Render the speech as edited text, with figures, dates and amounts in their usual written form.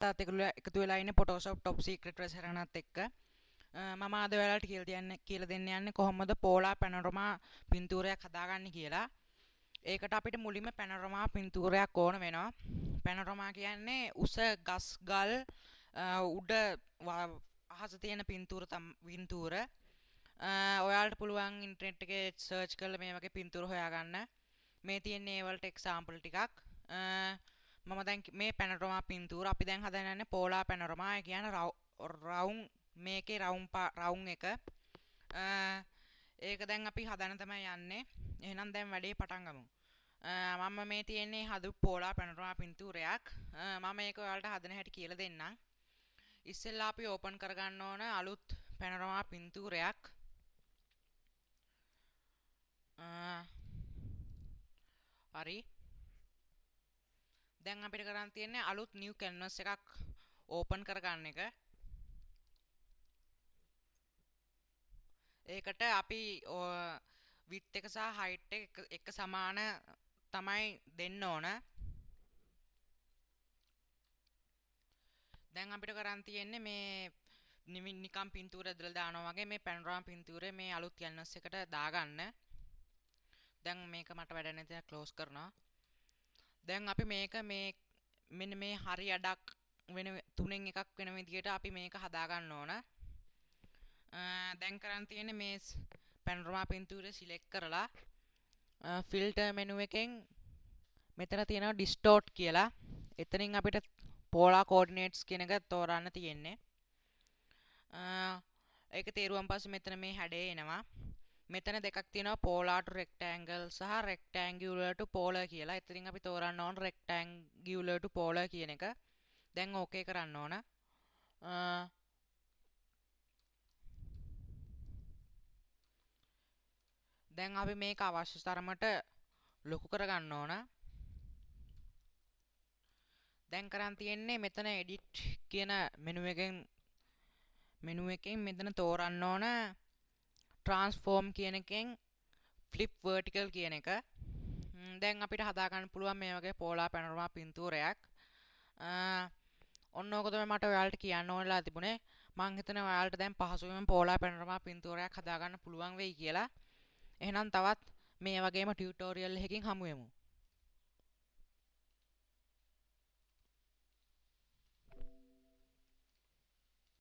තාත් එකතු වෙලා ඉන්නේ Photoshop Top Secret රසරණත් එක්ක. මම අද ඔයාලට කියලා දෙන්න යන්නේ කොහොමද පෝලා පැනරොමා පින්තූරයක් හදාගන්නේ කියලා. ඒකට අපිට මුලින්ම පැනරොමා පින්තූරයක් ඕන වෙනවා. පැනරොමා කියන්නේ උස ගස් ගල් උඩ අහස තියෙන පින්තූර. ඔයාලට පුළුවන් ඉන්ටර්නෙට් එකේ සර්ච් කරලා මේ වගේ පින්තූර හොයාගන්න. මේ තියෙන්නේ ඒ වලට එක්සැම්පල් ටිකක්. මම දැන් මේ පැනරොමා පින්තූර අපි දැන් හදන්නේ පෝලා පැනරොමා. ඒ කියන්නේ රවුම් මේකේ රවුම් එක. ඒක දැන් අපි හදන්න තමයි යන්නේ. එහෙනම් දැන් වැඩේ පටන් ගමු. මම මේ තියෙන්නේ හදපු පෝලා පැනරොමා පින්තූරයක්. මම මේක ඔයාලට හදන හැටි කියලා දෙන්නම්. ඉස්සෙල්ලා අපි ඕපන් කරගන්න ඕන අලුත් පැනරොමා පින්තූරයක්. හරි. දැන් අපිට කරන් තියෙන්නේ අලුත් new canvas එකක් ඕපන් කරගන්න එක. ඒකට අපි width එක සහ height එක සමාන තමයි දෙන්න ඕන. දැන් අපිට කරන් තියෙන්නේ මේ නිකම් පින්තූර ඇදලා දානවා වගේ මේ පැනරොමා පින්තූරේ මේ අලුත් canvas එකට දාගන්න. දැන් මේක මට වැඩ නැති නිසා ක්ලෝස් කරනවා. දැන් අපි මේක මෙන්න මේ හරි අඩක් වෙන තුනෙන් එකක් වෙන විදිහට අපි මේක හදා ගන්න ඕන. දැන් කරන් තියෙන්නේ මේ පැනරොමා පින්තූරය සිලෙක්ට් කරලා ෆිල්ටර් මෙනු එකෙන් මෙතන තියෙනවා distort කියලා. එතනින් අපිට polar coordinates කියන එක තෝරන්න තියෙන්නේ. ඒක තේරුවන් පස්සේ මෙතන මේ හැඩය එනවා. මෙතන දෙකක් තියෙනවා polar to rectangle සහ rectangular to polar කියලා. එතනින් අපි තෝරන්න ඕන rectangular to polar කියන එක. දැන් ඕකේ කරන්න ඕන. දැන් අපි මේක අවශ්‍ය තරමට ලොකු කරගන්න ඕන. දැන් කරන් තියෙන්නේ මෙතන edit කියන මෙනු එකෙන් මෙතන තෝරන්න ඕන transform කියන එකෙන් flip vertical කියන එක. දැන් අපිට හදා ගන්න පුළුවන් මේ වගේ පෝලා පැනරොමා පින්තූරයක්. ඔන්න ඕක තමයි මට ඔයාලට කියන්න ඕනලා තිබුණේ. මං හිතනවා ඔයාලට දැන් පහසුවෙන්ම පෝලා පැනරොමා පින්තූරයක් හදා ගන්න පුළුවන් වෙයි කියලා. එහෙනම් තවත් මේ වගේම ටියුටෝරියල් එකකින් හමු වෙමු.